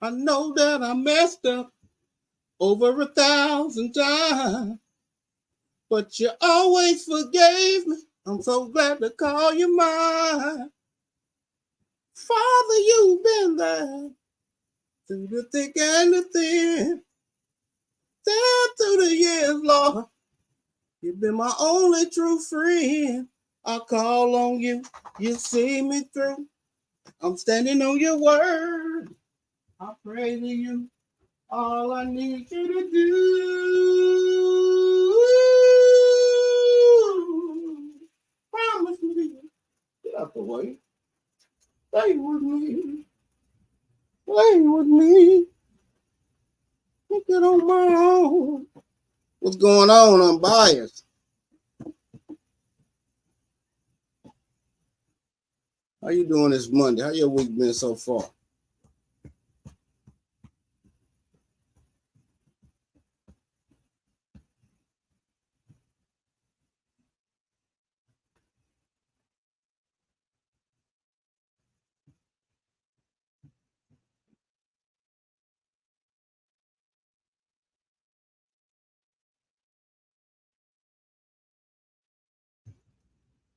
I know that I messed up over 1,000 times, but you always forgave me. I'm so glad to call you mine. Father, you've been there through the thick and the thin. There through the years, Lord. You've been my only true friend. I call on you, you see me through. I'm standing on your word. I pray to you. All I need you to do, promise me, get out the way, stay with me, play with me, take it on my own. What's going on? I'm biased. How you doing this Monday? How your week been so far?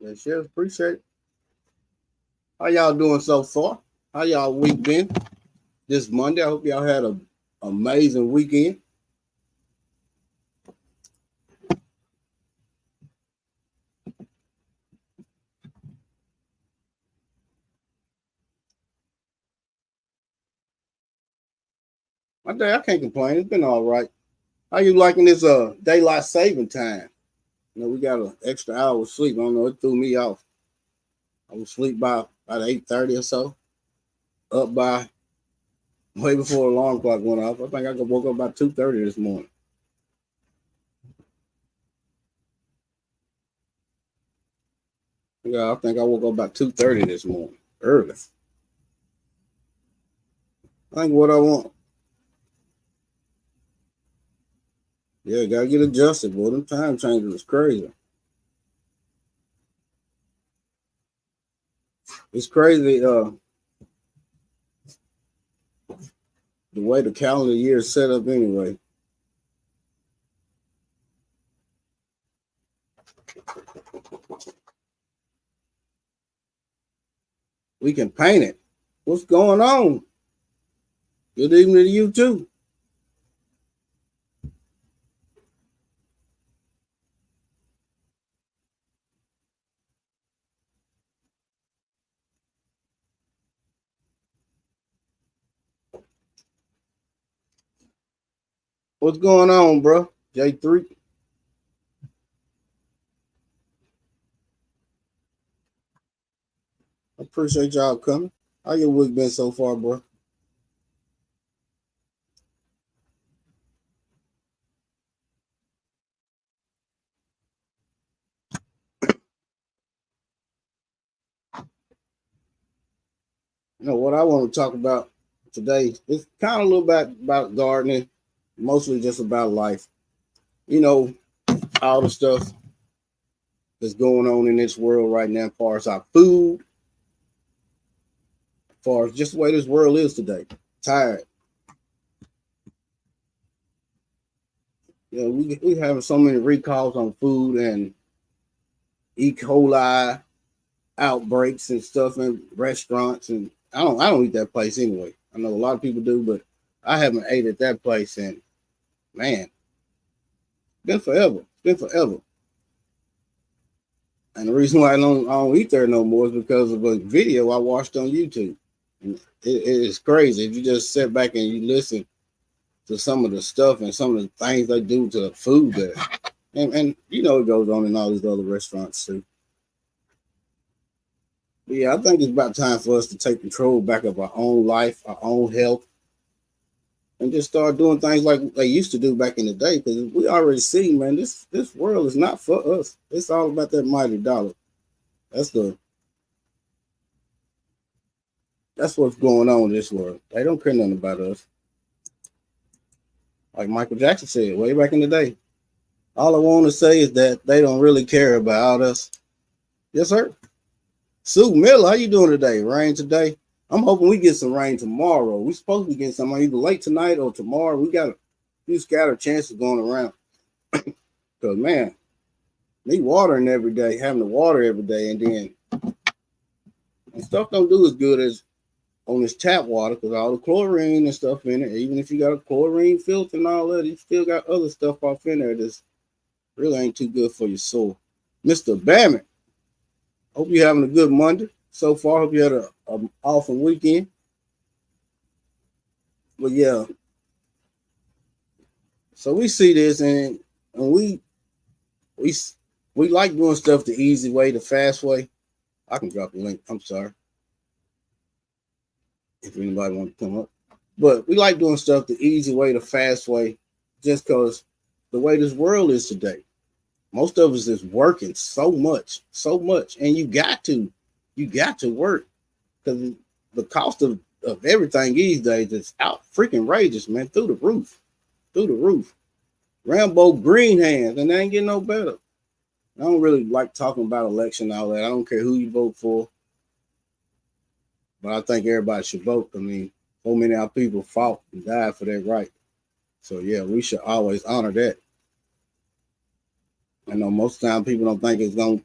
Yeah, sure. Appreciate it. How y'all doing so far? How y'all week been this Monday? I hope y'all had an amazing weekend. My day, I can't complain. It's been all right. How you liking this daylight saving time? You know, we got an extra hour of sleep. I don't know, it threw me off. I was asleep by about 8:30 or so. Up by way before the alarm clock went off. I think I woke up about 2:30 this morning. Yeah, I think I woke up about 2:30 this morning. Early. I think what I want. Yeah, gotta get adjusted, boy. Them time changes is crazy. It's crazy, the way the calendar year is set up anyway. We can paint it. What's going on? Good evening to you too. What's going on, bro? J3. I appreciate y'all coming. How your week been so far, bro? You know what I want to talk about today? It's kind of a little bit about gardening, mostly just about life. You know, all the stuff that's going on in this world right now, as far as our food, as far as just the way this world is today. Tired. You know, we having so many recalls on food and E. coli outbreaks and stuff in restaurants, and I don't eat that place anyway. I know a lot of people do, but I haven't ate at that place, and man, it's been forever. It's been forever. And the reason why I don't eat there no more is because of a video I watched on YouTube. And it is crazy if you just sit back and you listen to some of the stuff and some of the things they do to the food there. And you know it goes on in all these other restaurants too. But yeah, I think it's about time for us to take control back of our own life, our own health, and just start doing things like they used to do back in the day. Because we already see, man, this world is not for us. It's all about that mighty dollar. That's the that's what's going on in this world. They don't care nothing about us. Like Michael Jackson said way back in the day. All I want to say is that they don't really care about us. Yes, sir. Sue Miller, how you doing today? Rain today? I'm hoping we get some rain tomorrow. We supposed to be getting some either late tonight or tomorrow. We got a few scattered chances going around. Because, man, me watering every day, having to water every day, and then and stuff don't do as good as on this tap water because all the chlorine and stuff in it. Even if you got a chlorine filter and all that, you still got other stuff off in there that's really ain't too good for your soul. Mr. Bammett, hope you're having a good Monday so far. Hope you had an awesome weekend. But yeah, so we see this and we like doing stuff the easy way, the fast way. I can drop a link. I'm sorry if anybody wants to come up. But we like doing stuff the easy way, the fast way, just because the way this world is today. Most of us is working so much, and you got to work because the cost of everything these days is out freaking outrageous, man, through the roof. Rambo green hands, and they ain't getting no better. I don't really like talking about election and all that. I don't care who you vote for, but I think everybody should vote. I mean, so many of our people fought and died for that right. So yeah, we should always honor that. I know most of the time people don't think it's gonna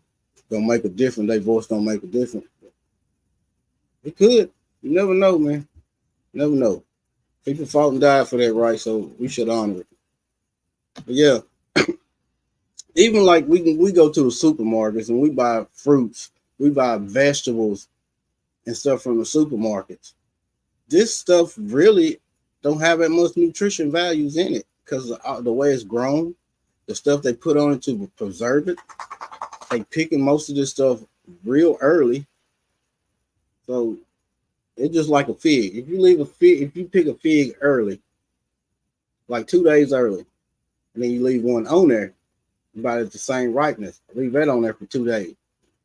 make a difference. Their voice don't make a difference. It could. You never know, man. You never know. People fought and died for that right, so we should honor it. But yeah, even like we go to the supermarkets and we buy fruits, we buy vegetables and stuff from the supermarkets. This stuff really don't have that much nutrition values in it because the way it's grown, the stuff they put on it to preserve it, they picking most of this stuff real early. So it's just like a fig. If you pick a fig early, like 2 days early, and then you leave one on there, about at the same ripeness, leave that on there for 2 days.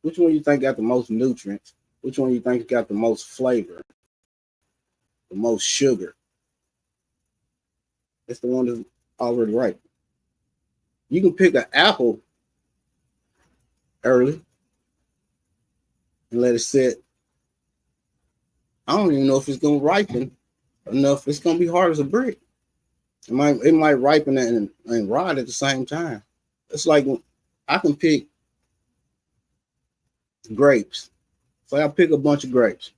Which one you think got the most nutrients? Which one you think got the most flavor, the most sugar? It's the one that's already ripe. You can pick an apple early and let it sit. I don't even know if it's gonna ripen enough. It's gonna be hard as a brick. It might ripen and rot at the same time. It's like I can pick grapes. So I pick a bunch of grapes.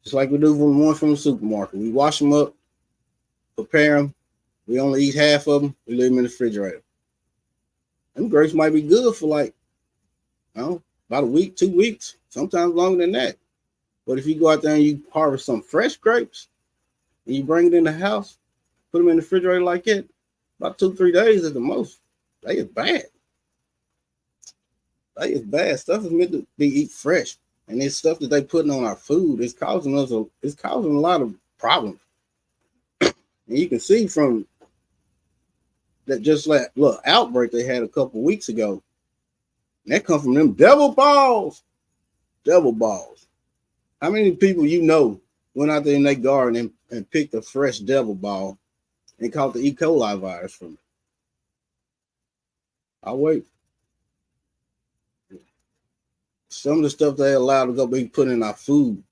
Just like we do from the supermarket. We wash them up, prepare them. We only eat half of them. We leave them in the refrigerator. Them grapes might be good for like, about a week, 2 weeks, sometimes longer than that. But if you go out there and you harvest some fresh grapes and you bring it in the house, put them in the refrigerator like that, about 2-3 days at the most. They is bad. Stuff is meant to be eat fresh. And it's stuff that they putting on our food. It's causing a lot of problems. And you can see from that just like look outbreak they had a couple weeks ago. And that come from them devil balls. Devil balls. How many people you know went out there in their garden and picked a fresh devil ball and caught the E. coli virus from it? I'll wait. Some of the stuff they allowed to go be put in our food.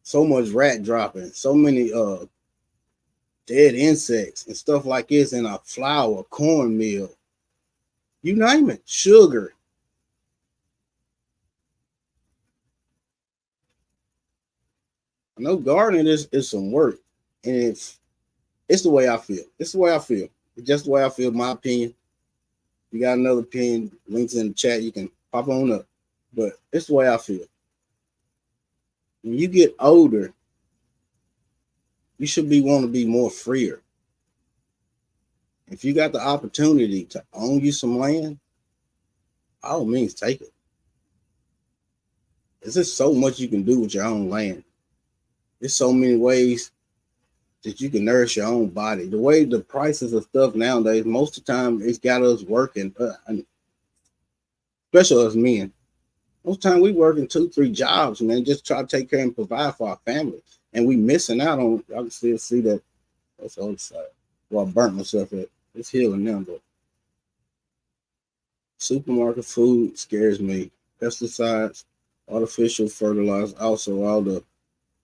So much rat dropping. So many dead insects and stuff like this in our flour, cornmeal, you name it, sugar. I know gardening is some work, and it's the way I feel. It's the way I feel. It's just the way I feel. My opinion. If you got another opinion, links in the chat. You can pop on up. But it's the way I feel. When you get older, you should be want to be more freer. If you got the opportunity to own you some land, by all means take it. There's just so much you can do with your own land. There's so many ways that you can nourish your own body. The way the prices of stuff nowadays, most of the time it's got us working, especially us men. Most of the time we working 2-3 jobs, man, just try to take care and provide for our family. And we missing out on, I can still see that. That's the other side. Well, I burnt myself at. It's healing now, but supermarket food scares me. Pesticides, artificial fertilizers, also all the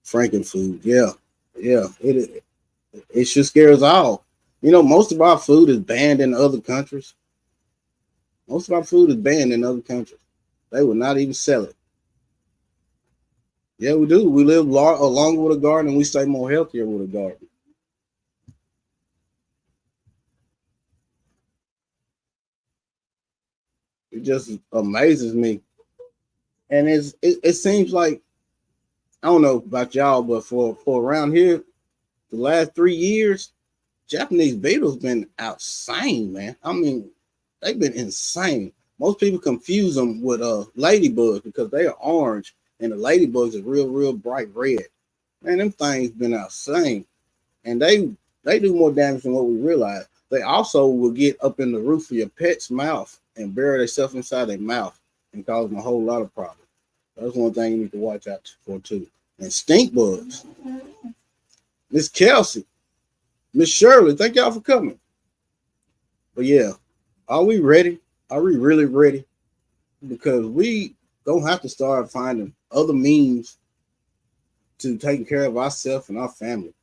Franken food. Yeah. It should scare us all. You know, most of our food is banned in other countries. Most of our food is banned in other countries. They will not even sell it. Yeah, we do. We live longer with a garden and we stay more healthier with a garden. It just amazes me. And it seems like, I don't know about y'all, but for around here, the last 3 years, Japanese beetles been outsane, man. I mean, they've been insane. Most people confuse them with ladybugs because they are orange and the ladybugs are real bright red. Man, them things been outsane. And they do more damage than what we realize. They also will get up in the roof of your pet's mouth and bury themselves inside their mouth and cause them a whole lot of problems. That's one thing you need to watch out for too. And stink bugs. Miss Kelsey, Miss Shirley, thank y'all for coming. But yeah, are we ready? Are we really ready? Because we don't have to start finding other means to taking care of ourselves and our family.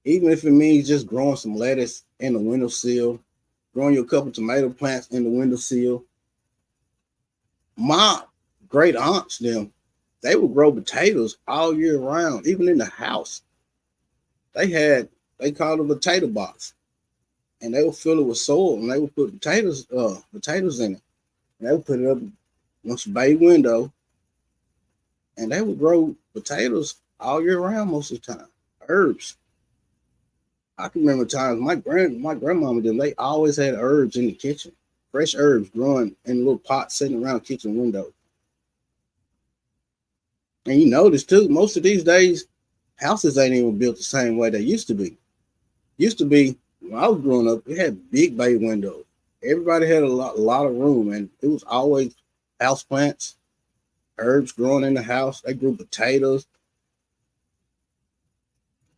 Even if it means just growing some lettuce in the windowsill, growing you a couple tomato plants in the windowsill. My great aunts, they would grow potatoes all year round, even in the house. They called it a potato box. And they would fill it with soil and they would put potatoes in it. And they would put it up against the bay window. And they would grow potatoes all year round most of the time. Herbs. I can remember times my grandmama they always had herbs in the kitchen. Fresh herbs growing in a little pot sitting around kitchen window. And you notice too, most of these days, houses ain't even built the same way they used to be. Used to be, when I was growing up, we had big bay windows. Everybody had a lot of room, and it was always house plants, herbs growing in the house. They grew potatoes,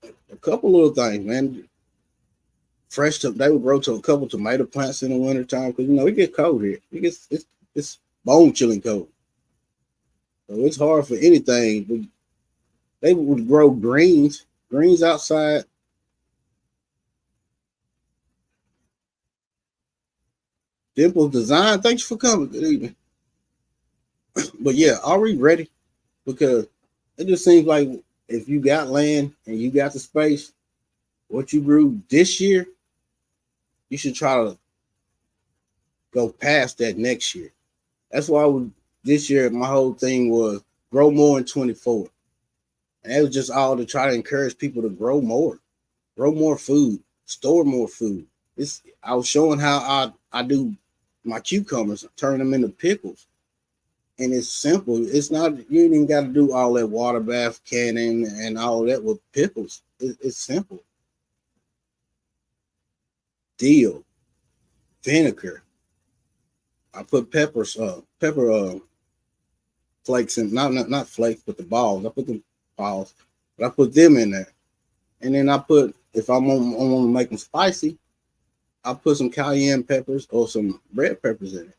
a couple little things, man. They would grow to a couple tomato plants in the wintertime because it get cold here. It's bone chilling cold. So it's hard for anything. But they would grow greens outside. Dimple's Design, thanks for coming. Good evening. But yeah, are we ready? Because it just seems like if you got land and you got the space, what you grew this year, you should try to go past that next year. That's why this year my whole thing was grow more in 24. And it was just all to try to encourage people to grow more food, store more food. I was showing how I do my cucumbers, turn them into pickles. And it's simple. It's not, you ain't even got to do all that water bath canning and all that with pickles. It's simple. Dill, vinegar. I put pepper flakes in, not flakes, but the balls. I put the balls, but I put them in there. And then if I want to make them spicy, I put some cayenne peppers or some red peppers in it.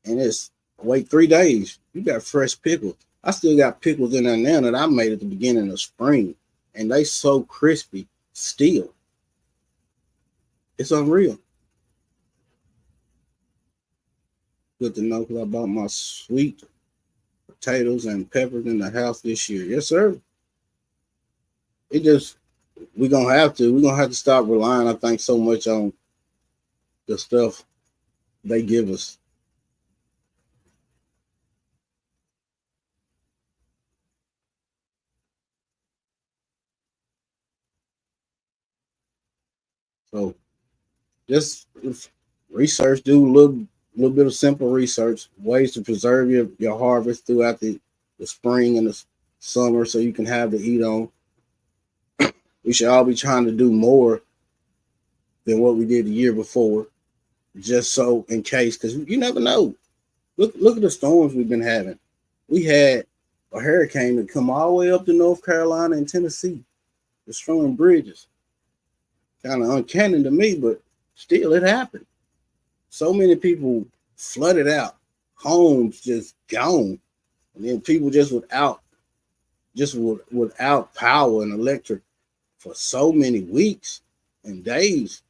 And wait 3 days, you got fresh pickles. I still got pickles in there now that I made at the beginning of spring. and they so crispy still. It's unreal. Good to know because I bought my sweet potatoes and peppers in the house this year. Yes, sir. It just we're gonna have to stop relying, I think, so much on the stuff they give us. So just research, do a little bit of simple research, ways to preserve your harvest throughout the spring and the summer so you can have to eat on. We should all be trying to do more than what we did the year before, just so in case, because you never know. Look at the storms we've been having. We had a hurricane that come all the way up to North Carolina and Tennessee, destroying bridges. Kind of uncanny to me, but still it happened. So many people flooded out, homes just gone, and then people without power and electric for so many weeks and days.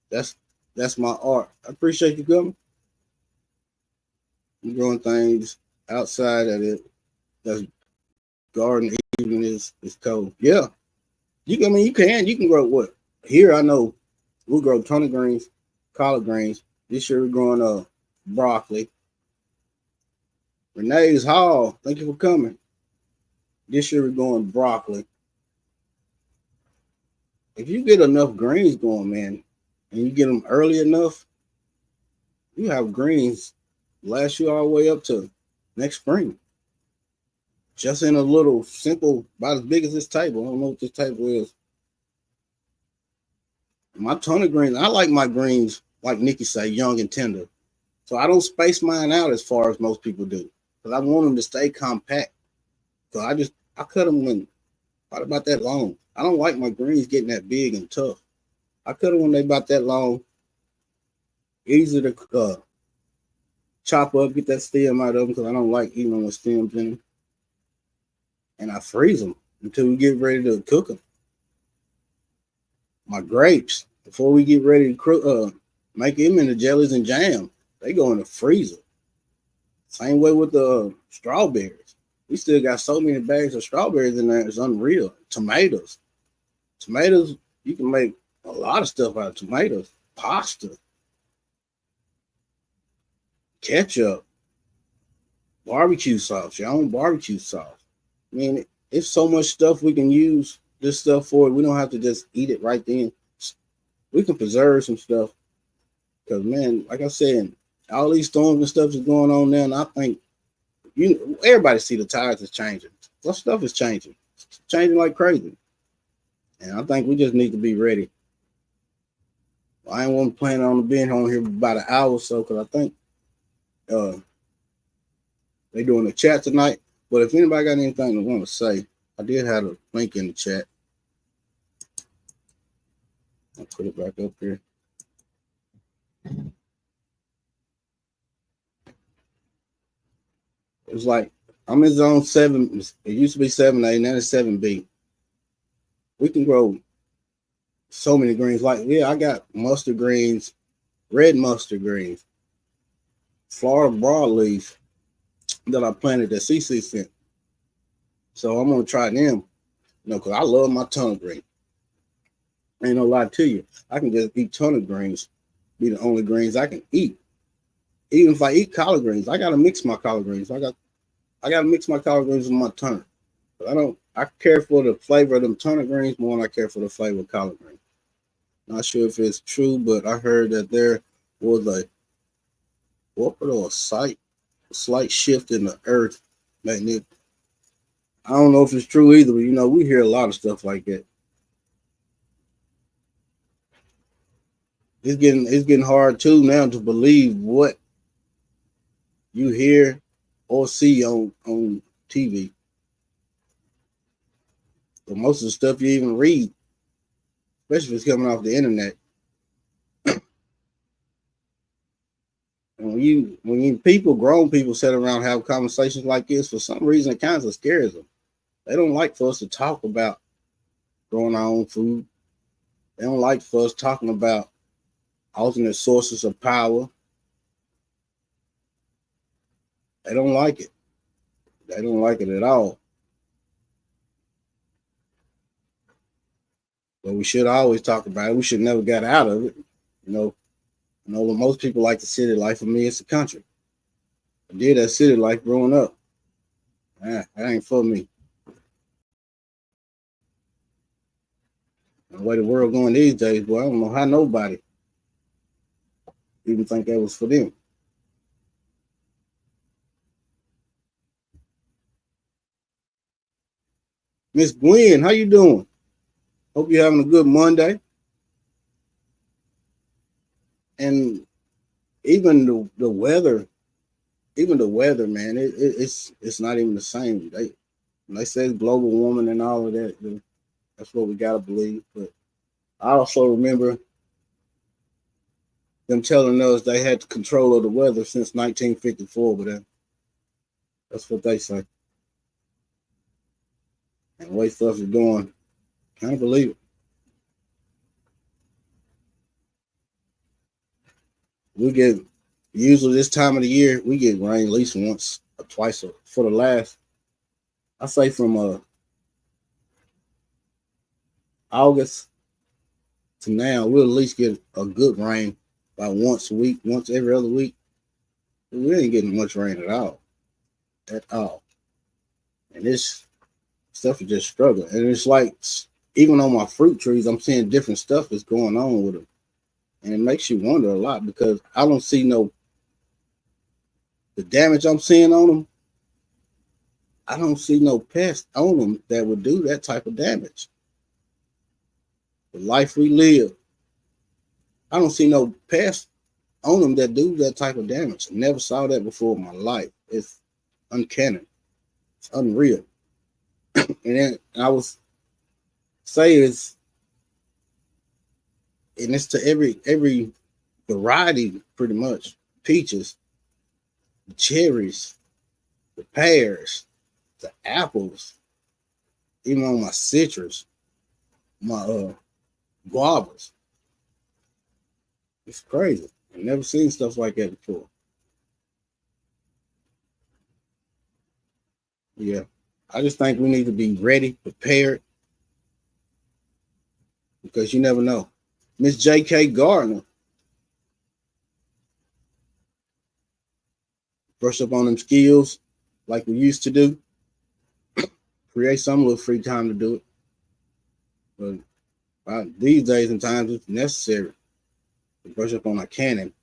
That's that's my art. I appreciate you coming. I'm growing things outside of it. That's garden even is cold. Yeah. You can grow what? Here I know we'll grow turnip greens, collard greens. This year we're growing broccoli. Renee's Hall, thank you for coming. This year we're going broccoli. If you get enough greens going, man, and you get them early enough, you have greens last you all the way up to next spring. Just in a little simple, about as big as this table. I don't know what this table is. My turnip greens, I like my greens, like Nikki say, young and tender. So I don't space mine out as far as most people do. Because I want them to stay compact. So I cut them when about that long. I don't like my greens getting that big and tough. I cut them when they about that long. Easy to chop up, get that stem out of them because I don't like eating them with stems in them. And I freeze them until we get ready to cook them. My grapes, before we get ready to make them into jellies and jam, they go in the freezer. Same way with the strawberries. We still got so many bags of strawberries in there. It's unreal. Tomatoes. Tomatoes, you can make a lot of stuff out of tomatoes. Pasta. Ketchup. Barbecue sauce. Your own barbecue sauce. I mean, it's so much stuff we can use this stuff for. We don't have to just eat it right then. We can preserve some stuff. Because, man, like I said, all these storms and stuff is going on now, and I think everybody see the tides is changing. What stuff is changing? It's changing like crazy. And I think we just need to be ready. I ain't want to plan on being on here about an hour or so because I think they doing a chat tonight. But if anybody got anything to want to say, I did have a link in the chat. I'll put it back up here. It's like I'm in zone 7. It used to be 7A, now it's 7B. We can grow so many greens. Like, yeah, I got mustard greens, red mustard greens, Florida broadleaf that I planted that CC sent. So I'm gonna try them, because I love my turnip green. Ain't no lie to you. I can just eat turnip greens, be the only greens I can eat. Even if I eat collard greens, I gotta mix my collard greens. I gotta mix my collard greens with my turnip. But I care for the flavor of them turnip greens more than I care for the flavor of collard greens. Not sure if it's true, but I heard that there was a orbital or slight shift in the earth magnet. I don't know if it's true either, but we hear a lot of stuff like that. It's getting hard too now to believe what you hear or see on TV. But most of the stuff you even read, especially if it's coming off the internet. And when grown people sit around and have conversations like this, for some reason it kind of scares them. They don't like for us to talk about growing our own food. They don't like for us talking about alternate sources of power. They don't like it. They don't like it at all. But we should always talk about it. We should never get out of it. You know, most people like the city life. For me, it's the country. I did that city life growing up. That ain't for me. The way the world going these days, boy, I don't know how nobody even think that was for them. Miss Gwen, how you doing? Hope you're having a good Monday. And even the weather, man, it's not even the same. They say global warming and all of that. That's what we gotta believe. But I also remember them telling us they had control of the weather since 1954, but that's what they say. And the way stuff is going, can't believe it. We get, usually this time of the year, we get rain at least once or twice for the last, I say from August to now, we'll at least get a good rain about once a week, once every other week. We ain't getting much rain at all. And this stuff is just struggling. And it's like, even on my fruit trees, I'm seeing different stuff that's going on with them. And it makes you wonder a lot because I don't see the damage I'm seeing on them. I don't see no pest on them that would do that type of damage. The life we live, I don't see no pest on them that do that type of damage. I never saw that before in my life. It's uncanny. It's unreal. And then I was say it's to every variety pretty much. Peaches, the cherries, the pears, the apples, even on my citrus, my guavas. It's crazy. I've never seen stuff like that before. Yeah. I just think we need to be ready, prepared, because you never know. Miss J.K. Gardner, brush up on them skills like we used to do. Create some little free time to do it. But these days and times, it's necessary to brush up on our canning,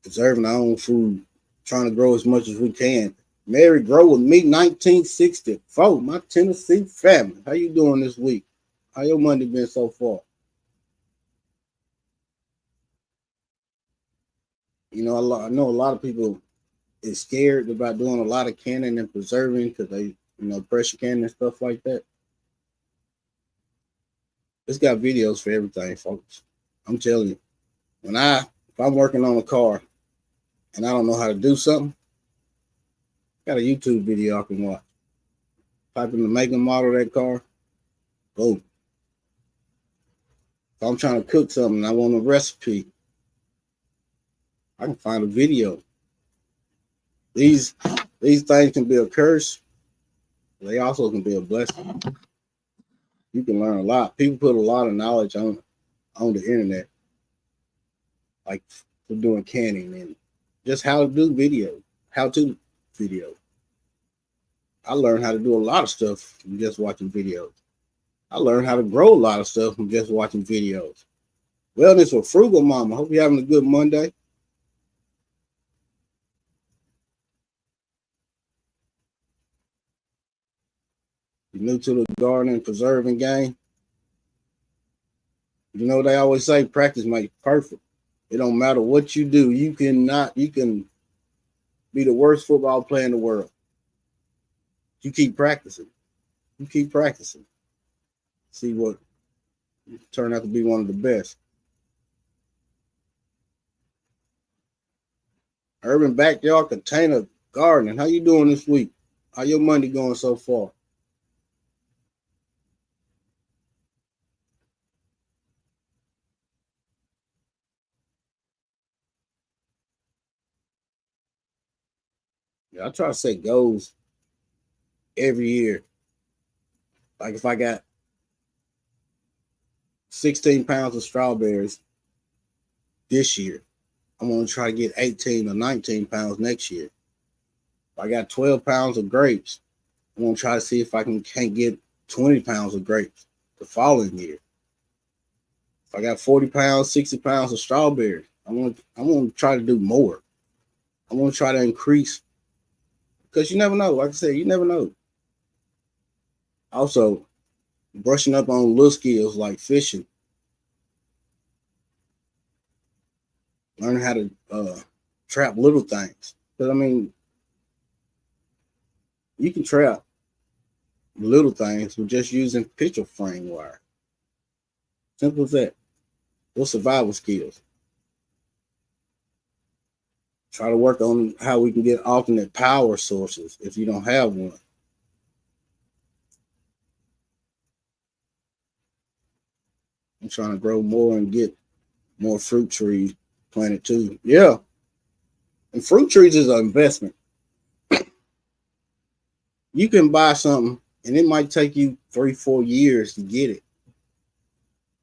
preserving our own food, trying to grow as much as we can. Mary Grow with me, 1964. My Tennessee family. How you doing this week? How your Monday been so far? You know, I know a lot of people is scared about doing a lot of canning and preserving because they, pressure canning and stuff like that. It's got videos for everything, folks. I'm telling you, if I'm working on a car and I don't know how to do something, got a YouTube video I can watch. Type in the make and model of that car, boom. If I'm trying to cook something and I want a recipe, I can find a video. These things can be a curse. They also can be a blessing. You can learn a lot. People put a lot of knowledge on the internet, like for doing canning and just how to do video, how-to video. I learned how to do a lot of stuff from just watching videos. I learned how to grow a lot of stuff from just watching videos. Wellness with Frugal Mama. Hope you're having a good Monday. You're new to the gardening preserving game. You know, they always say practice makes perfect. It don't matter what you do. You can be the worst football player in the world. You keep practicing. See what turn out to be one of the best. Urban Backyard Container Gardening. How you doing this week? How your Monday going so far? Yeah, I try to set goals every year. Like if I got 16 pounds of strawberries this year, I'm gonna try to get 18 or 19 pounds next year. If I got 12 pounds of grapes, I'm gonna try to see if I can't get 20 pounds of grapes the following year. If I got 40 pounds, 60 pounds of strawberries, I'm gonna try to do more. I'm gonna try to increase because you never know. Like I said, you never know. Also, brushing up on little skills like fishing, learning how to trap little things. Because I mean, you can trap little things with just using picture frame wire. Simple as that. Those survival skills. Try to work on how we can get alternate power sources if you don't have one. I'm trying to grow more and get more fruit trees planted too. Yeah. And fruit trees is an investment. You can buy something and it might take you 3-4 years to get it.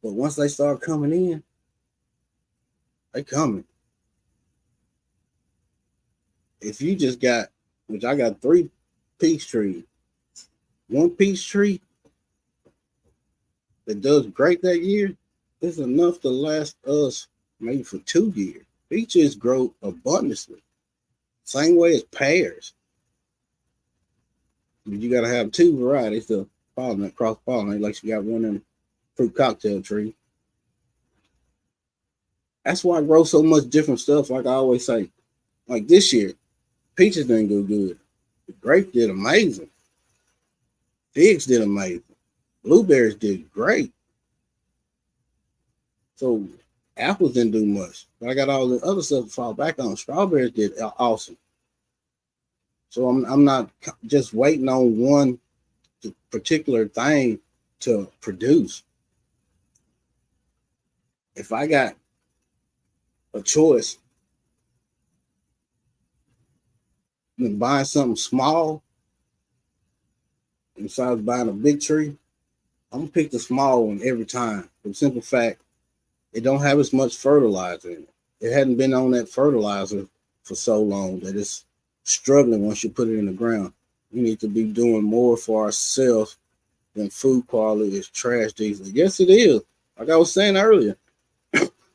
But once they start coming in, they coming. If you just got, which I got 3 peach trees, one peach tree that does great that year is enough to last us maybe for 2 years. Peaches grow abundantly, same way as pears. But you gotta have 2 varieties to pollinate, cross pollinate, like you got one in fruit cocktail tree. That's why I grow so much different stuff. Like I always say, like this year, peaches didn't do good. The grape did amazing. Figs did amazing. Blueberries did great. So apples didn't do much. But I got all the other stuff to fall back on. Strawberries did awesome. So I'm not just waiting on one particular thing to produce. If I got a choice in buying something small instead of buying a big tree, I'm gonna pick the small one every time. For the simple fact, it don't have as much fertilizer in it. It hadn't been on that fertilizer for so long that it's struggling once you put it in the ground. We need to be doing more for ourselves than food quality is trash these days. Yes, it is. Like I was saying earlier,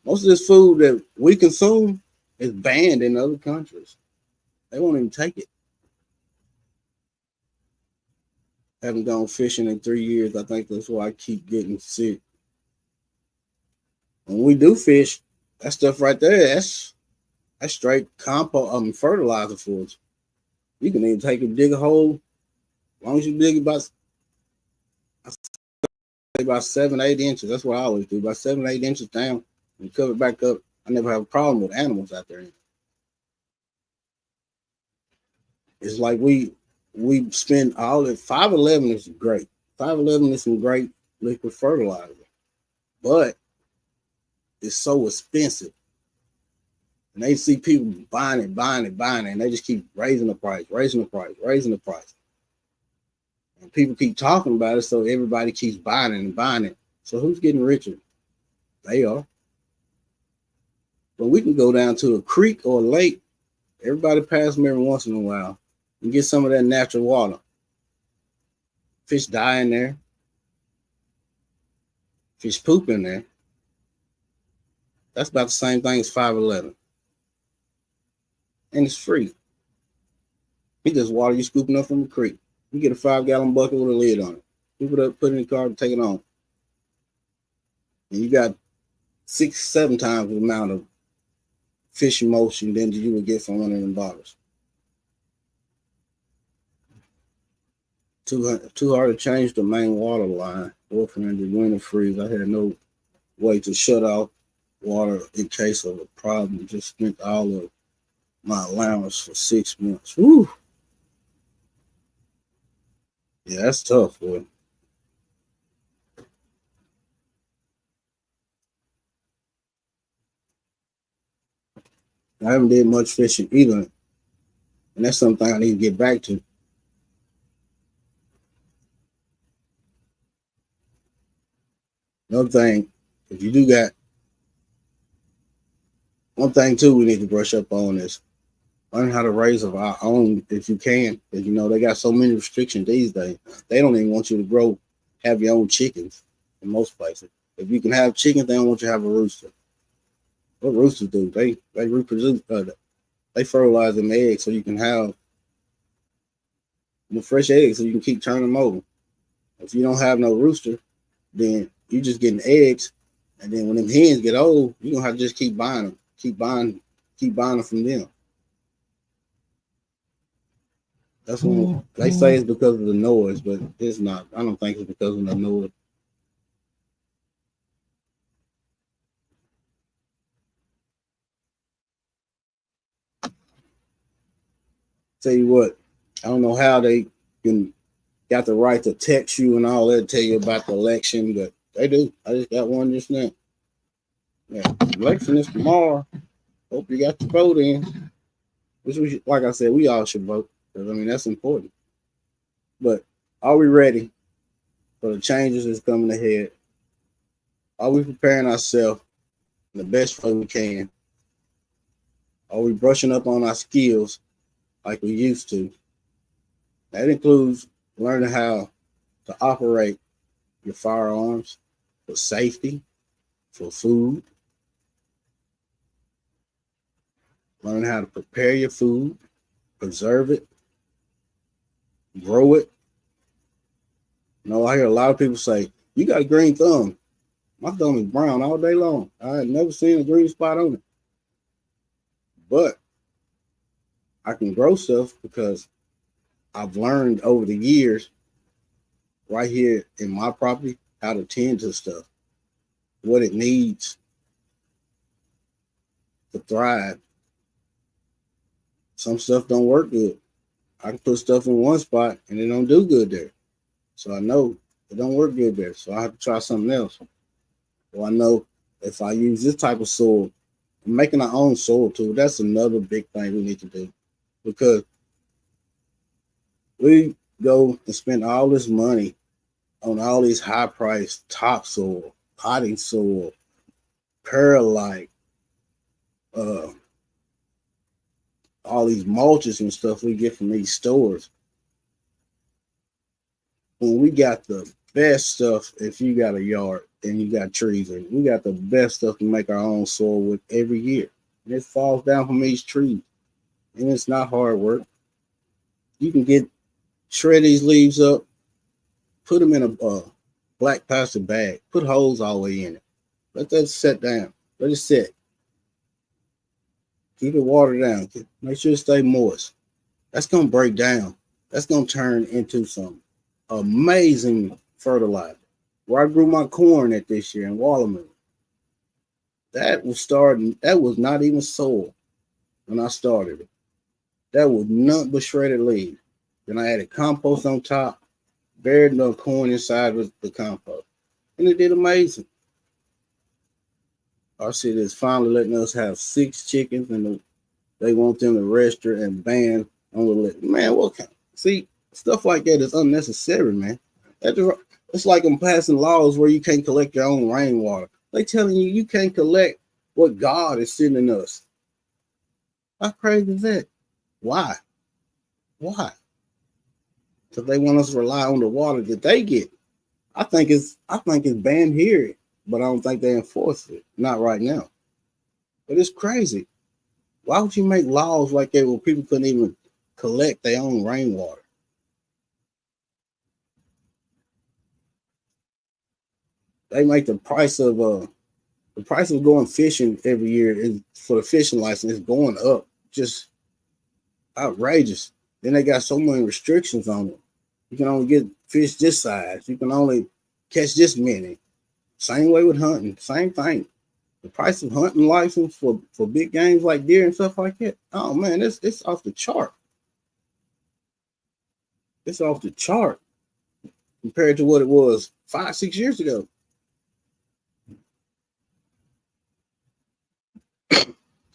most of this food that we consume is banned in other countries. They won't even take it. Haven't gone fishing in 3 years. I think that's why I keep getting sick. When we do fish, that stuff right there, that's straight compost fertilizer for us. You can even take it, dig a hole. As long as you dig about 7-8 inches. That's what I always do. About 7-8 inches down and cover it back up. I never have a problem with animals out there. It's like we spend all it. 511 is great. 511 is some great liquid fertilizer, but it's so expensive. And they see people buying it, and they just keep raising the price. And people keep talking about it, so everybody keeps buying it and buying it. So who's getting richer? They are. But we can go down to a creek or a lake. Everybody pass them every once in a while and get some of that natural water. Fish die in there. Fish poop in there. That's about the same thing as 511. And it's free. You just water you scooping up from the creek. You get a 5-gallon bucket with a lid on it. Scoop it up, put it in the car, and take it on. And you got 6-7 times the amount of fish emulsion than you would get from one of them bottles. Too hard to change the main water line. Boyfriend did winter freeze. I had no way to shut off water in case of a problem. Just spent all of my allowance for 6 months. Woo! Yeah, that's tough, boy. I haven't did much fishing either And that's something I need to get back to. Another thing, if you do got one thing too, we need to brush up on is learn how to raise of our own if you can. Because you know they got so many restrictions these days. They don't even want you to grow, have your own chickens in most places. If you can have chickens, they don't want you to have a rooster. What roosters do? They reproduce. They fertilize them eggs so you can have the fresh eggs so you can keep turning them over. If you don't have no rooster, then you just getting eggs, and then when them hens get old, you gonna have to just keep buying them, keep buying them from them. That's when they say it's because of the noise, but it's not. I don't think it's because of the noise. Tell you what, I don't know how they can got the right to text you and all that, tell you about the election, but they do. I just got one just now. Yeah, election is tomorrow. Hope you got your vote in. Like I said, we all should vote because I mean that's important. But are we ready for the changes that's coming ahead? Are we preparing ourselves in the best way we can? Are we brushing up on our skills like we used to? That includes learning how to operate your firearms for safety, for food, learn how to prepare your food, preserve it, grow it. You know, I hear a lot of people say, you got a green thumb. My thumb is brown all day long. I had never seen a green spot on it. But I can grow stuff because I've learned over the years right here in my property how to tend to stuff, what it needs to thrive. Some stuff don't work good. I can put stuff in one spot and it don't do good there. So I know it don't work good there. So I have to try something else. Well, I know if I use this type of soil, making our own soil too, that's another big thing we need to do. Because we go and spend all this money on all these high priced topsoil, potting soil, perlite, uh, all these mulches and stuff we get from these stores. When we got the best stuff, if you got a yard and you got trees, and we got the best stuff to make our own soil with every year. And it falls down from these trees. And it's not hard work. You can shred these leaves up, put them in a black plastic bag, put holes all the way in it. Let that set down. Let it set. Keep it watered down. Make sure it stay moist. That's going to break down. That's going to turn into some amazing fertilizer. Where I grew my corn at this year in Watermelon, that was not even soil when I started it. That was nothing but shredded leaves. Then I added compost on top, buried the corn inside with the compost. And it did amazing. Our city is finally letting us have 6 chickens, and they want them to register and ban on the list. Man, see, stuff like that is unnecessary, man. It's like I'm passing laws where you can't collect your own rainwater. They telling you can't collect what God is sending us. How crazy is that? Why? Why? Because they want us to rely on the water that they get. I think it's banned here, but I don't think they enforce it. Not right now. But it's crazy. Why would you make laws like that where people couldn't even collect their own rainwater? They make the price of going fishing every year is for the fishing license is going up. Just outrageous. Then they got so many restrictions on it. You can only get fish this size. You can only catch this many. Same way with hunting. Same thing. The price of hunting license for big games like deer and stuff like that. Oh man, it's off the chart. It's off the chart compared to what it was 5-6 years ago.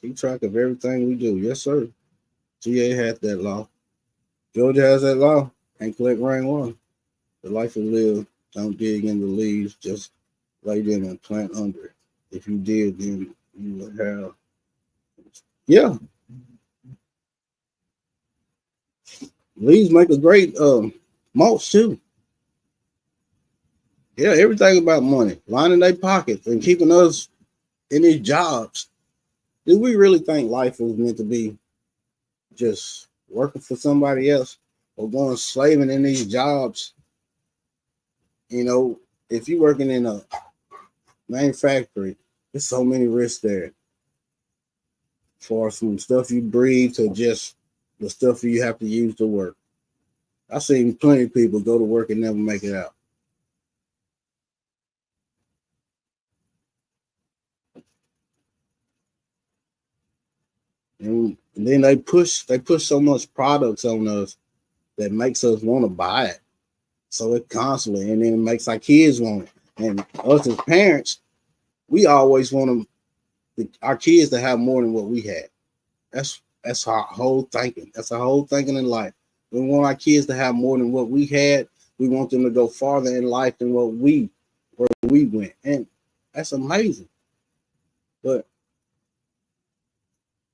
Keep track of everything we do. Yes, sir. GA had that law. Georgia has that law. Can't collect rainwater. The life is lived. Don't dig in the leaves. Just lay them and plant under it. If you did, then you would have. Yeah, leaves make a great mulch too. Yeah, everything about money, lining their pockets and keeping us in these jobs. Did we really think life was meant to be just working for somebody else or going slaving in these jobs? You know, if you're working in a manufacturing, there's so many risks there. For from stuff you breathe to just the stuff you have to use to work. I've seen plenty of people go to work and never make it out. And then they push so much products on us that makes us want to buy it. So it constantly, and then it makes our kids want it. And us as parents, we always want our kids to have more than what we had. That's our whole thinking. That's our whole thinking in life. We want our kids to have more than what we had. We want them to go farther in life than where we went. And that's amazing. But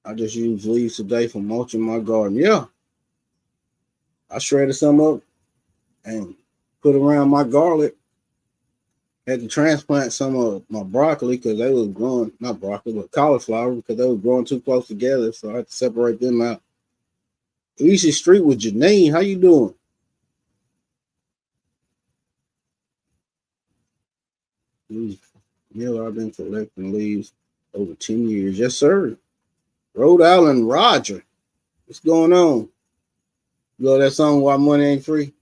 I just used leaves today for mulching my garden. Yeah. I shredded some up and put around my garlic. Had to transplant some of my broccoli because they was growing, not broccoli, but cauliflower because they was growing too close together. So I had to separate them out. Easy Street with Janine. How you doing? Yeah, I've been collecting leaves over 10 years. Yes, sir. Rhode Island Roger. What's going on? You know that song, Why Money Ain't Free?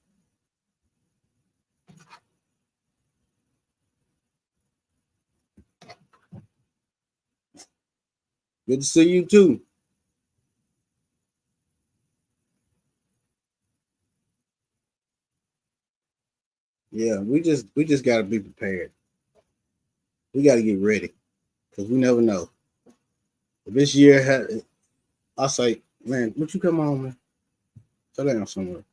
Good to see you too. Yeah, we just gotta be prepared. We gotta get ready because we never know. This year had I say, man, what you come on, man? Sit down somewhere.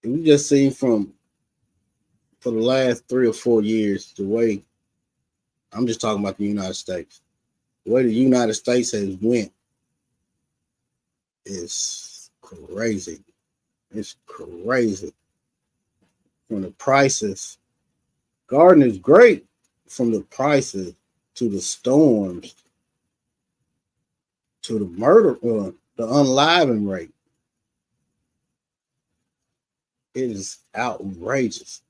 And we just seen from for the last 3 or 4 years the way I'm just talking about the United States. The way the United States has went is crazy. It's crazy. From the prices, garden is great. From the prices to the storms to the murder, the unliving rate, it is outrageous.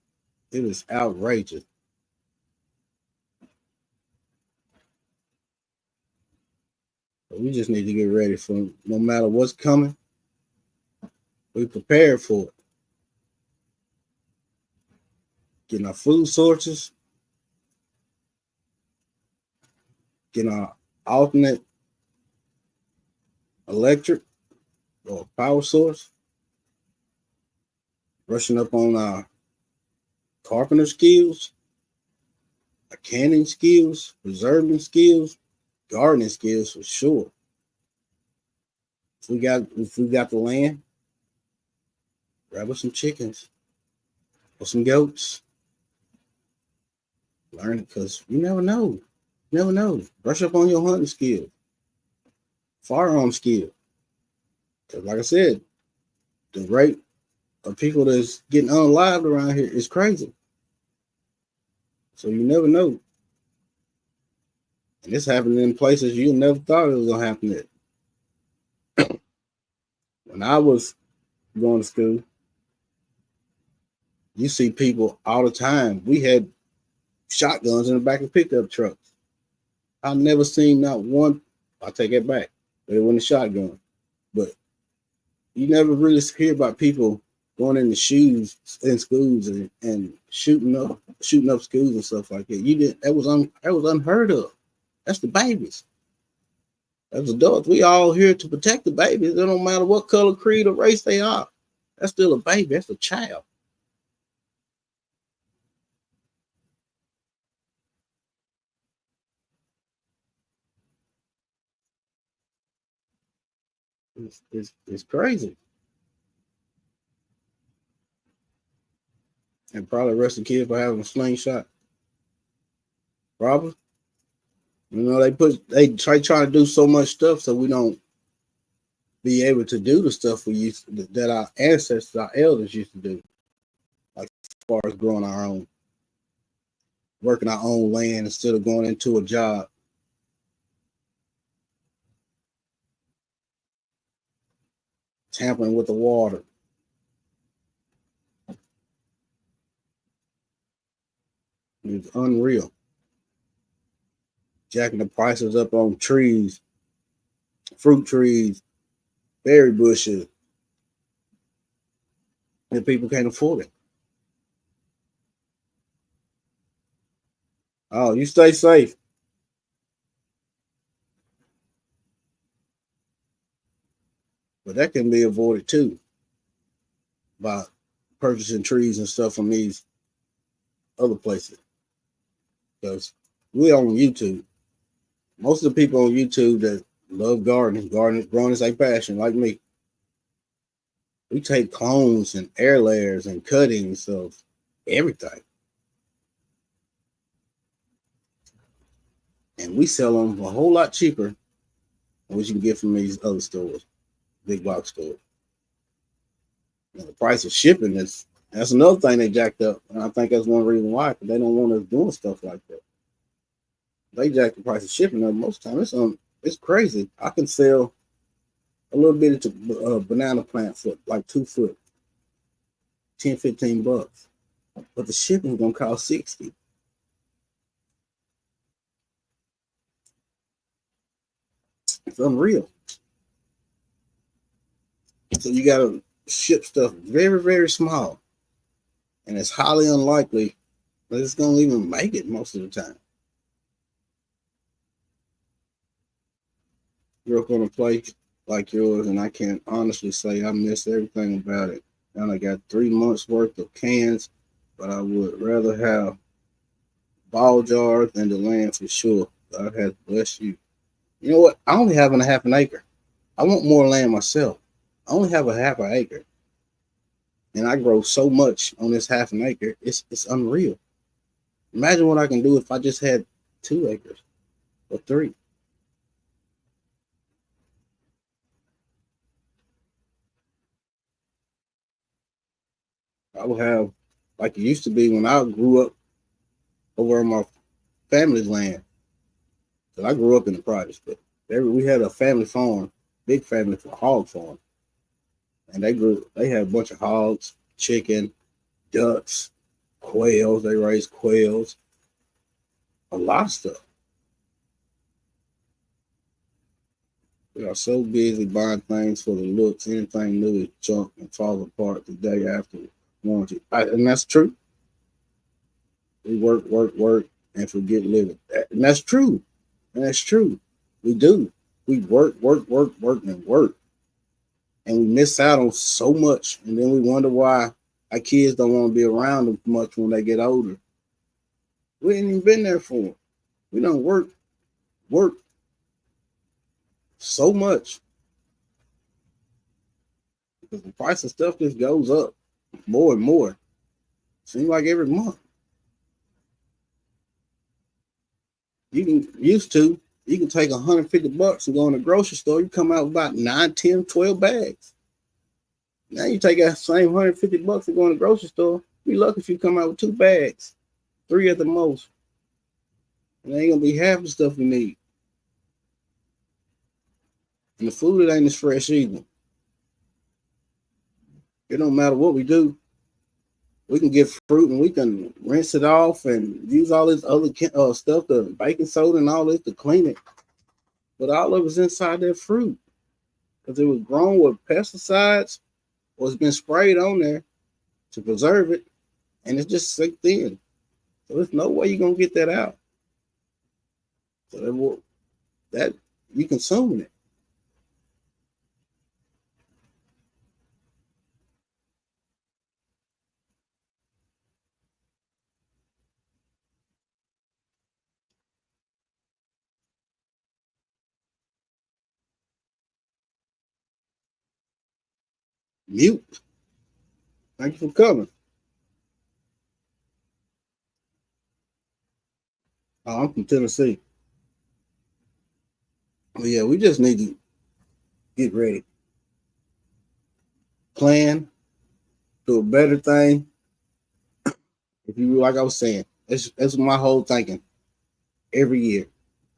It is outrageous. But we just need to get ready for no matter what's coming. We prepared for it. Getting our food sources, getting our alternate electric or power source, brushing up on our carpenter skills, our canning skills, preserving skills, gardening skills for sure. If we got the land, grab us some chickens or some goats. Learn it because you never know. You never know. Brush up on your hunting skill, firearm skill. Because like I said, the rate of people that's getting unalived around here is crazy. So you never know. And it's happening in places you never thought it was gonna happen at. When I was going to school, you see people all the time. We had shotguns in the back of pickup trucks. I never seen not one. I take it back, but it wasn't a shotgun. But you never really hear about people going into shoes in schools and shooting up schools and stuff like that. You didn't. That was unheard of. That's the babies. As adults, we all here to protect the babies. It don't matter what color, creed, or race they are. That's still a baby. That's a child. It's crazy. And probably arrest the kid for having a slingshot. Probably. You know, they trying to do so much stuff so we don't be able to do the stuff we used to, that our ancestors, our elders used to do. Like as far as growing our own, working our own land instead of going into a job. Tampering with the water. It's unreal. Jacking the prices up on trees, fruit trees, berry bushes, and people can't afford it. Oh, you stay safe. But that can be avoided too by purchasing trees and stuff from these other places. Because we on YouTube. Most of the people on YouTube that love gardening, growing is a passion, like me. We take clones and air layers and cuttings of everything. And we sell them a whole lot cheaper than what you can get from these other stores, big box stores. And the price of shipping that's another thing they jacked up. And I think that's one reason why, because they don't want us doing stuff like that. They jack the price of shipping up most of the time. It's crazy. I can sell a little bit of banana plant for like 2 foot, 10, $15. But the shipping is gonna cost 60. It's unreal. So you gotta ship stuff very, very small. And it's highly unlikely that it's gonna even make it most of the time. Grew up on a place like yours, and I can honestly say I miss everything about it. And I got 3 months worth of cans, but I would rather have ball jars than the land for sure. God has blessed you. You know what? I only have a half an acre. I want more land myself. I only have a half an acre, and I grow so much on this half an acre. It's unreal. Imagine what I can do if I just had 2 acres or 3. I would have like it used to be when I grew up over on my family's land. So I grew up in the projects, but we had a family farm, big family hog farm, and they had a bunch of hogs, chicken, ducks, quails. They raised quails, a lot of stuff. We are so busy buying things for the looks. Anything new is junk and falls apart the day after warranty. And that's true. We work, work, work, and forget living. And that's true. And that's true. We do. We work, work, work, work, and work. And we miss out on so much. And then we wonder why our kids don't want to be around them much when they get older. We ain't even been there for them. We don't work so much because the price of stuff just goes up more and more. Seems like every month. You can take $150 and go in the grocery store. You come out with about 9, 10, 12 bags. Now you take that same $150 and go in the grocery store. Be lucky if you come out with 2 bags, 3 at the most. And ain't gonna be half the stuff we need. And the food it ain't as fresh either. It don't matter what we do. We can get fruit and we can rinse it off and use all this other stuff, the baking soda and all this to clean it. But all of it's inside that fruit because it was grown with pesticides or it's been sprayed on there to preserve it, and it's just sicked in. So there's no way you're gonna get that out. So that you consuming it. Mute. Thank you for coming. Oh, I'm from Tennessee. But yeah, we just need to get ready. Plan, do a better thing. If you like I was saying, that's my whole thinking. Every year,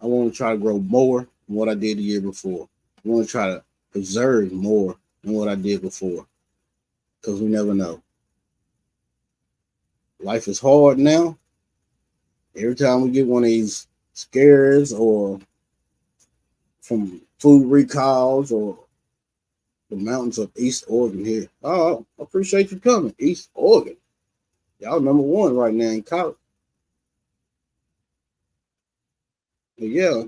I want to try to grow more than what I did the year before. I want to try to preserve more than what I did before. Because we never know. Life is hard now. Every time we get one of these scares or from food recalls or the mountains of East Oregon here. Oh, I appreciate you coming. East Oregon. Y'all #1 right now in college. But yeah,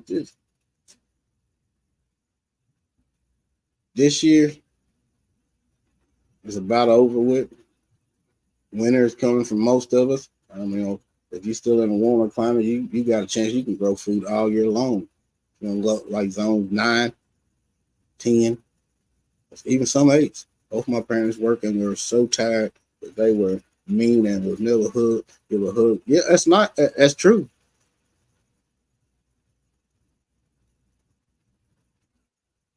this year is about over with. Winter is coming for most of us. I mean, if you're still in a warmer climate, you got a chance you can grow food all year long. You know, like zones 9, 10, even some 8s. Both my parents working were so tired that they were mean and would never give a hug. Yeah, that's true.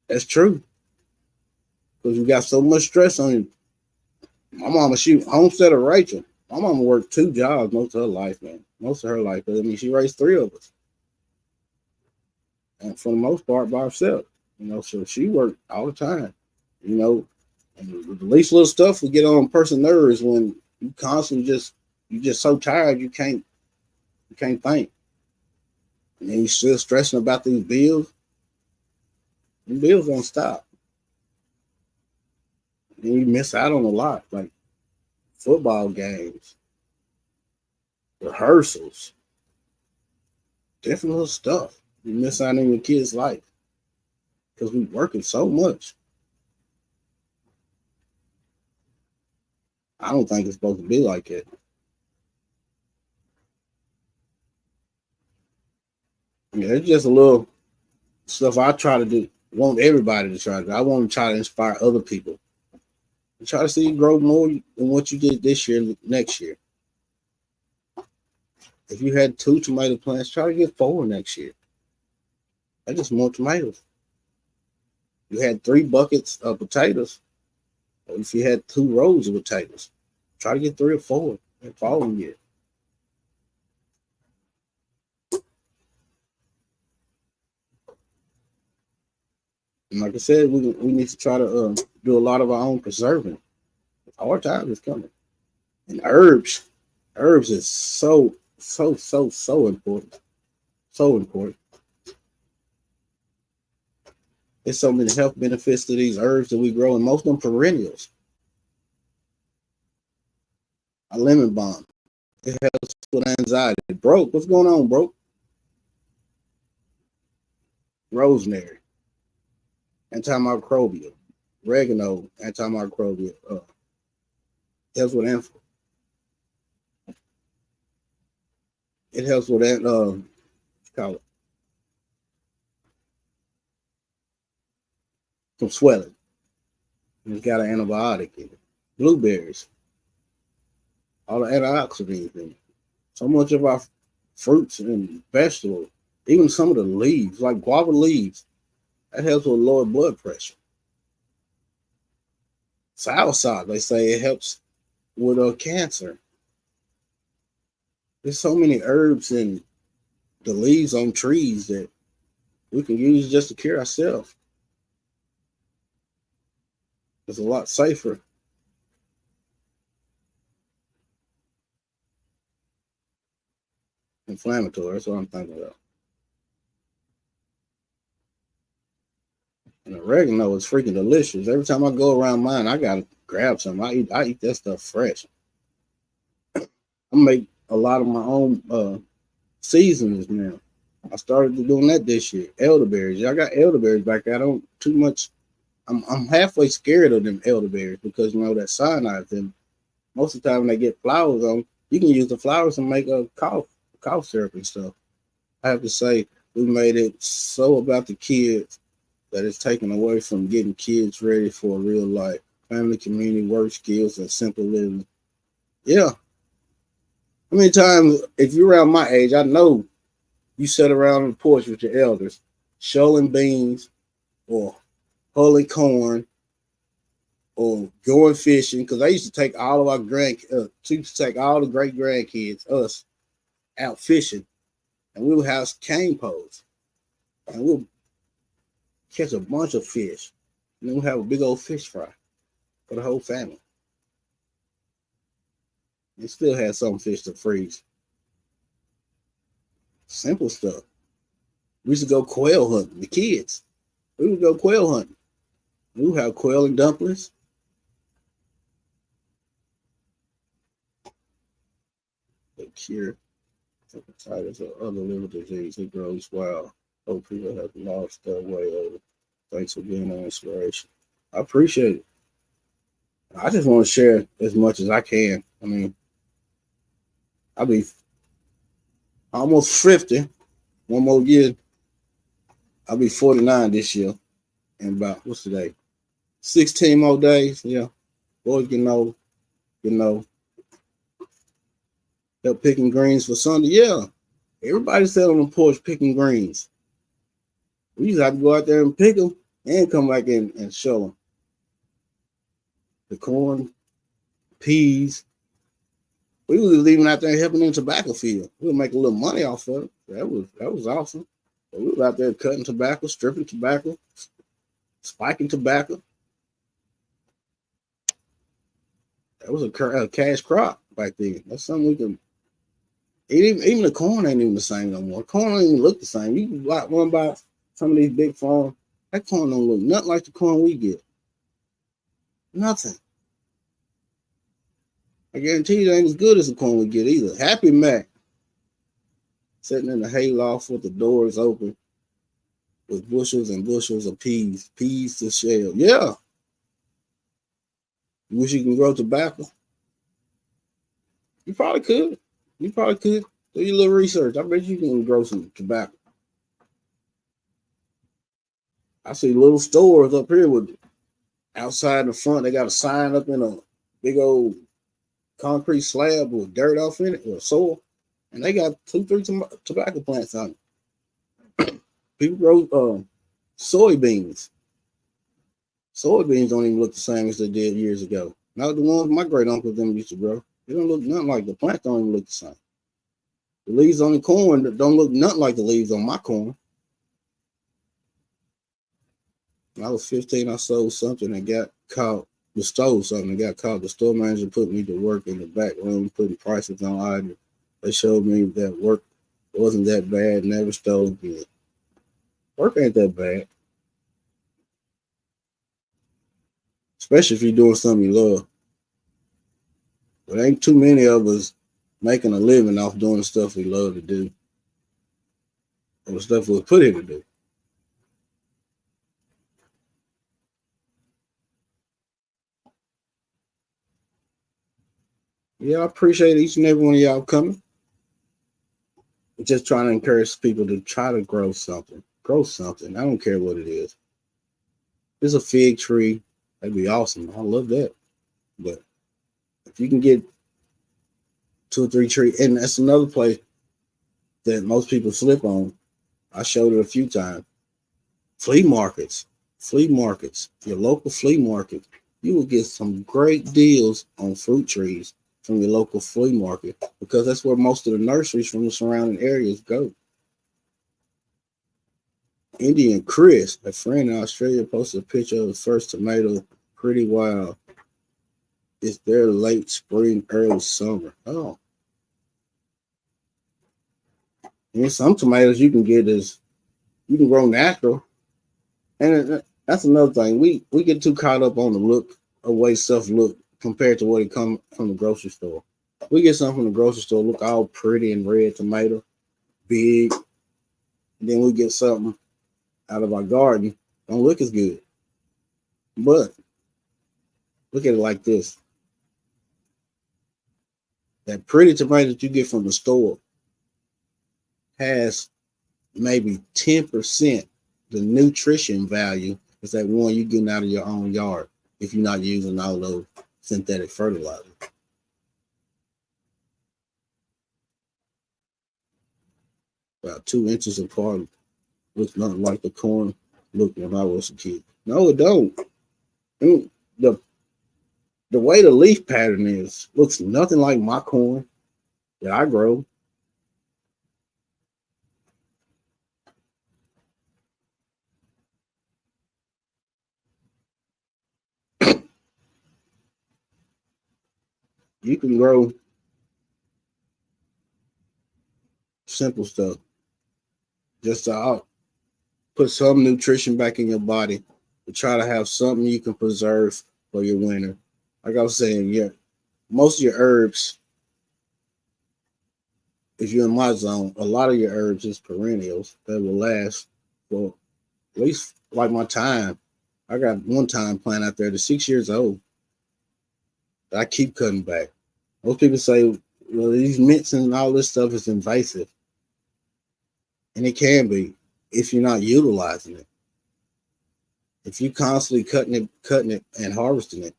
That's true. Because you got so much stress on you. My mama, she homestead of Rachel. My mama worked 2 jobs most of her life, man. Most of her life. But I mean, she raised 3 of us. And for the most part by herself. You know, so she worked all the time. You know, and the least little stuff will get on a person's nerves when you constantly you're just so tired you can't think. And then you're still stressing about these bills. The bills don't stop. And you miss out on a lot, like football games, rehearsals, different little stuff. You miss out on your kid's life because we're working so much. I don't think it's supposed to be like it. Yeah, it's just a little stuff I try to do. I want everybody to try to do. I want to try to inspire other people. And try to see you grow more than what you did this year, next year. If you had 2 tomato plants, try to get 4 next year. That's just more tomatoes. You had 3 buckets of potatoes. Or if you had 2 rows of potatoes, try to get 3 or 4 the following year. And like I said, we need to try to do a lot of our own preserving. Hard time is coming. And herbs is so important. So important. There's so many health benefits to these herbs that we grow, and most of them perennials. A lemon balm. It helps with anxiety. Broke. What's going on, bro? Rosemary. Antimicrobial. Oregano. Antimicrobial. Helps with inflammation. It helps with that. Call it from swelling. And it's got an antibiotic in it. Blueberries. All the antioxidants in it. So much of our fruits and vegetables, even some of the leaves, like guava leaves, that helps with lower blood pressure. Soursop, they say it helps with cancer. There's so many herbs and the leaves on trees that we can use just to cure ourselves. It's a lot safer. Inflammatory, that's what I'm thinking about. And oregano is freaking delicious. Every time I go around mine, I gotta grab some. I eat that stuff fresh. I make a lot of my own seasonings now. I started doing that this year. Elderberries. I got elderberries back. I don't too much. I'm halfway scared of them elderberries because you know that cyanide. Them most of the time when they get flowers on, you can use the flowers and make a cough syrup and stuff. I have to say we made it so about the kids that it's taken away from getting kids ready for real life. family, community, work skills, and simple living. Yeah. How many times, if you're around my age, I know you sat around on the porch with your elders, shelling beans or hulling corn or going fishing. Because I used to take all of our to take all the great grandkids, us, out fishing, and we would have cane poles, and we'll catch a bunch of fish, and then we'll have a big old fish fry for the whole family. And still had some fish to freeze. Simple stuff. We used to go quail hunting. The kids, we would go quail hunting. We would have quail and dumplings. They cure hepatitis or other liver disease. It grows wild. Hope people have lost their way over. Thanks for being an inspiration. I appreciate it. I just want to share as much as I can. I mean, I'll be almost 50. One more year. I'll be 49 this year. And about, what's today? 16 more days. Yeah. Boys getting old. Help picking greens for Sunday. Yeah. Everybody sat on the porch picking greens. We used to have to go out there and pick them and come back in and show them. The corn, peas. We was even out there helping in the tobacco field. We would make a little money off of it. That was awesome. But we were out there cutting tobacco, stripping tobacco, spiking tobacco. That was a cash crop back then. That's something we could. Even the corn ain't even the same no more. Corn don't even look the same. You can run by some of these big farms. That corn don't look nothing like the corn we get. Nothing. I guarantee you it ain't as good as the corn we get either. Happy Mac. Sitting in the hayloft with the doors open with bushels and bushels of peas to shell. Yeah. You wish you can grow tobacco? You probably could. Do your little research. I bet you can grow some tobacco. I see little stores up here with outside the front. They got a sign up in a big old concrete slab with dirt off in it or soil. And they got 2-3 tobacco plants on it. People grow soybeans. Soybeans don't even look the same as they did years ago. Not the ones my great uncles them used to grow. They don't look nothing like the plants. Don't even look the same. The leaves on the corn don't look nothing like the leaves on my corn. When I was 15, I sold something and got caught. Stole something and got caught. The store manager put me to work in the back room, putting prices on items. They showed me that work wasn't that bad. Never stole again. Work ain't that bad. Especially if you're doing something you love. But ain't too many of us making a living off doing the stuff we love to do. Or the stuff we're put here to do. Yeah, I appreciate each and every one of y'all coming. I'm just trying to encourage people to try to grow something. Grow something. I don't care what it is. If it's a fig tree, that'd be awesome. I love that. But if you can get 2 or 3 trees, and that's another place that most people slip on. I showed it a few times. Flea markets, your local flea market. You will get some great deals on fruit trees from your local flea market because that's where most of the nurseries from the surrounding areas go. Indian Chris, a friend in Australia, posted a picture of the first tomato. Pretty wild. It's their late spring, early summer. Oh. And some tomatoes you can get you can grow natural. And that's another thing. We get too caught up on the look of way stuff look compared to what it come from the grocery store. We get something from the grocery store, look all pretty and red tomato, big. And then we get something out of our garden, don't look as good. But look at it like this. That pretty tomato that you get from the store has maybe 10% the nutrition value is that one you're getting out of your own yard. if you're not using all those synthetic fertilizer. About 2 inches apart. Looks nothing like the corn looked when I was a kid. No, it don't. The way the leaf pattern is looks nothing like my corn that I grow. You can grow simple stuff. Just to put some nutrition back in your body to try to have something you can preserve for your winter. Like I was saying, yeah, most of your herbs, if you're in my zone, a lot of your herbs is perennials that will last for at least like my time. I got one time plant out there that's 6 years old. I keep cutting back. Most people say, well, these mints and all this stuff is invasive. And it can be if you're not utilizing it. If you constantly cutting it and harvesting it,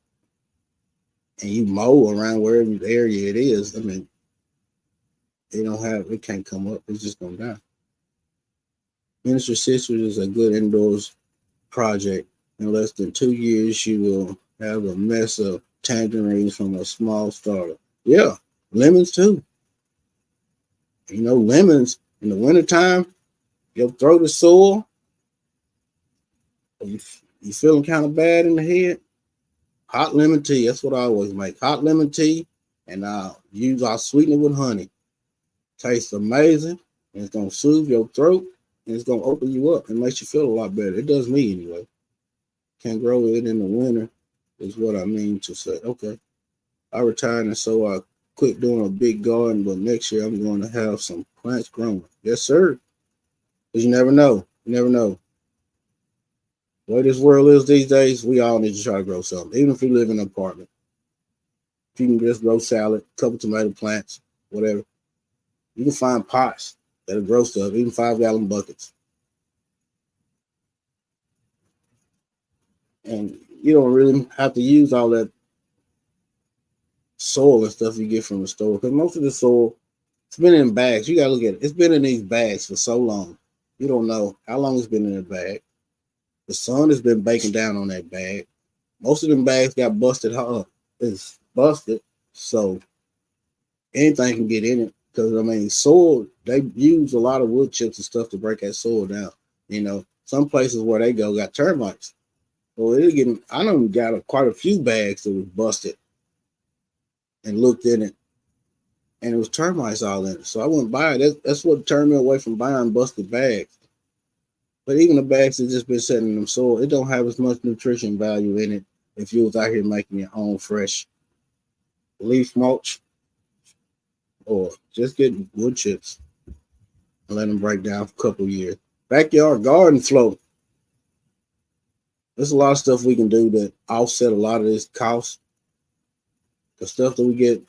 and you mow around wherever the area it is, I mean, it can't come up. It's just gonna die. Miniature citrus is a good indoors project. In less than 2 years, you will have a mess of tangerines from a small starter. Yeah, lemons too. Lemons in the wintertime, your throat is sore. You feeling kind of bad in the head? Hot lemon tea. That's what I always make. Hot lemon tea, and I'll sweeten it with honey. Tastes amazing, and it's gonna soothe your throat, and it's gonna open you up and makes you feel a lot better. It does me anyway. Can't grow it in the winter, is what I mean to say. Okay, I retired, and so I quit doing a big garden, but next year I'm going to have some plants growing. Yes, sir. Because you never know. You never know. The way this world is these days, we all need to try to grow something, even if we live in an apartment. If you can just grow salad, a couple tomato plants, whatever. You can find pots that'll grow stuff, even 5-gallon buckets. And you don't really have to use all that soil and stuff you get from the store, because most of the soil, it's been in bags. You got to look at it. It's been in these bags for so long. You don't know how long it's been in a bag. The sun has been baking down on that bag. Most of them bags got busted up. It's busted, so anything can get in it. Because, soil, they use a lot of wood chips and stuff to break that soil down. Some places where they go got termites. Well, I done got quite a few bags that was busted and looked in it, and it was termites all in it. So I wouldn't buy it. That's what turned me away from buying busted bags. But even the bags that just been sitting in them soil, it don't have as much nutrition value in it if you was out here making your own fresh leaf mulch, or just get wood chips and let them break down for a couple of years. Backyard garden flow. There's a lot of stuff we can do to offset a lot of this cost. The stuff that we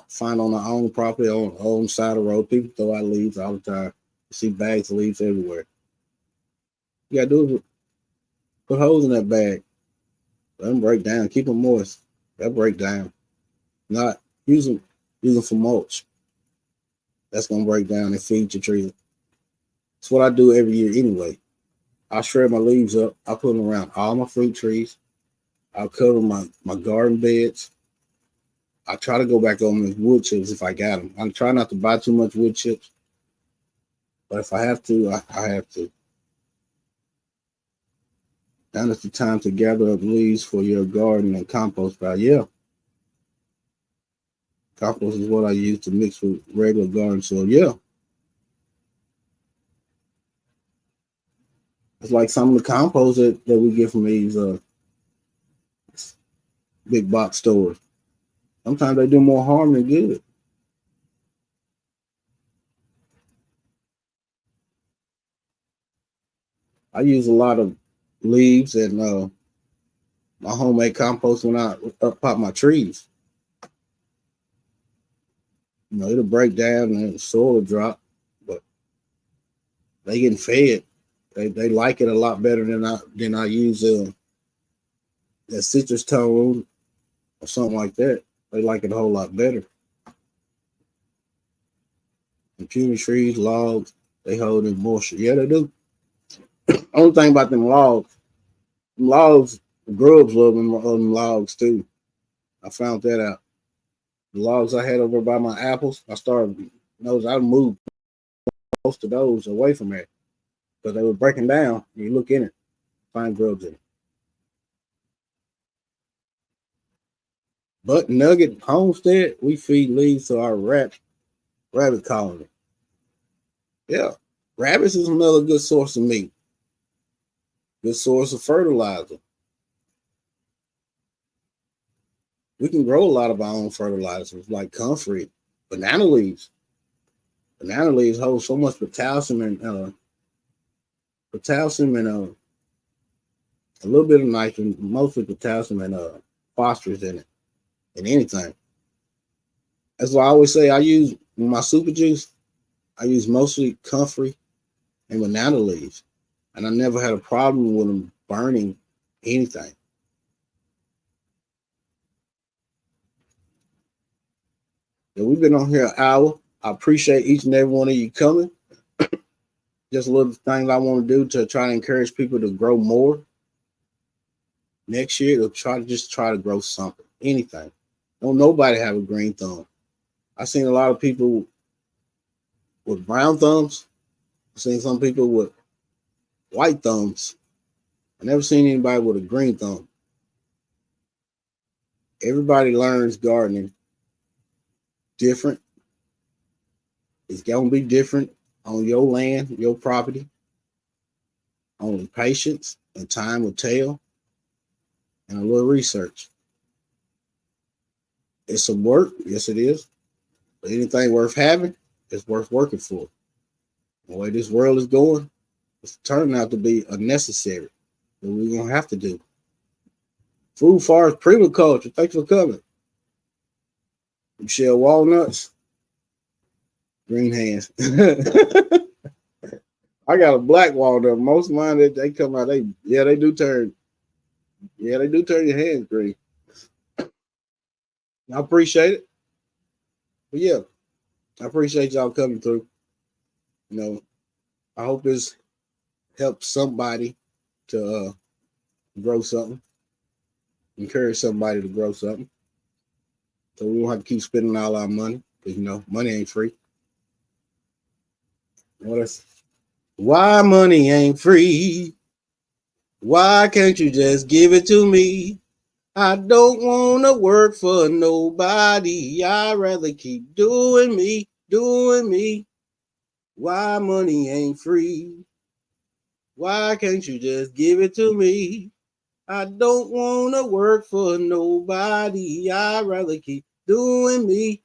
find on our own property, on our own side of the road. People throw out leaves all the time. You see bags of leaves everywhere. You gotta do is put holes in that bag. Let them break down. Keep them moist. They'll break down. Not use them for mulch. That's gonna break down and feed your trees. It's what I do every year anyway. I shred my leaves up. I put them around all my fruit trees. I'll cover my garden beds. I try to go back on with wood chips if I got them. I try not to buy too much wood chips, but if I have to, I have to. Now is the time to gather up leaves for your garden and compost pile. Yeah. Compost is what I use to mix with regular garden soil. Yeah. It's like some of the compost that we get from these big box stores. Sometimes they do more harm than good. I use a lot of leaves and my homemade compost when I pop my trees. It'll break down and the soil will drop, but they getting fed. They like it a lot better than I use that citrus tone or something like that. They like it a whole lot better. And puny trees, logs, they hold in moisture. Yeah, they do. Only thing about them logs, grubs love them logs too. I found that out. The logs I had over by my apples, I moved most of those away from there because they were breaking down. And you look in it, find grubs in it. But Nugget Homestead, we feed leaves to our rabbit colony. Yeah, rabbits is another good source of meat, good source of fertilizer. We can grow a lot of our own fertilizers like comfrey, banana leaves. Banana leaves hold so much potassium and a little bit of nitrogen, mostly potassium and phosphorus in it, in anything. That's why I always say I use my super juice. I use mostly comfrey and banana leaves, and I never had a problem with them burning anything. And we've been on here an hour. I appreciate each and every one of you coming. Just a little things I want to do to try to encourage people to grow more. Next year, they'll try to grow something, anything. Don't nobody have a green thumb. I've seen a lot of people with brown thumbs. I've seen some people with white thumbs. I never seen anybody with a green thumb. Everybody learns gardening different. It's going to be different on your land, your property. Only patience and time will tell, and a little research. It's some work, yes it is, but anything worth having is worth working for. The way this world is going, it's turning out to be unnecessary, but we're going to have to do. Food forest permaculture, thanks for coming. Michelle Walnuts, green hands. I got a black walnut. Most of mine, they come out, they do turn your hands green. I appreciate it. But yeah, I appreciate y'all coming through. You know, I hope this helps somebody to grow something, encourage somebody to grow something. So we won't have to keep spending all our money because, money ain't free. Why money ain't free? Why can't you just give it to me? I don't want to work for nobody. I'd rather keep doing me. Why money ain't free? Why can't you just give it to me? I don't want to work for nobody. I'd rather keep doing me.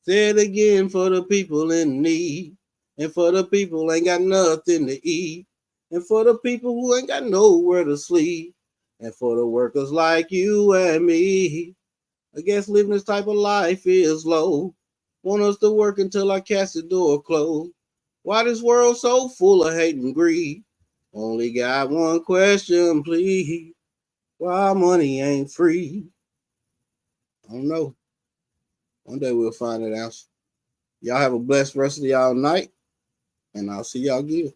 Say it again for the people in need. And for the people who ain't got nothing to eat. And for the people who ain't got nowhere to sleep. And for the workers like you and me. I guess living this type of life is low. Want us to work until I cast the door closed. Why this world so full of hate and greed? Only got one question, please. Why money ain't free? I don't know. One day we'll find that answer. Y'all have a blessed rest of y'all night, and I'll see y'all again.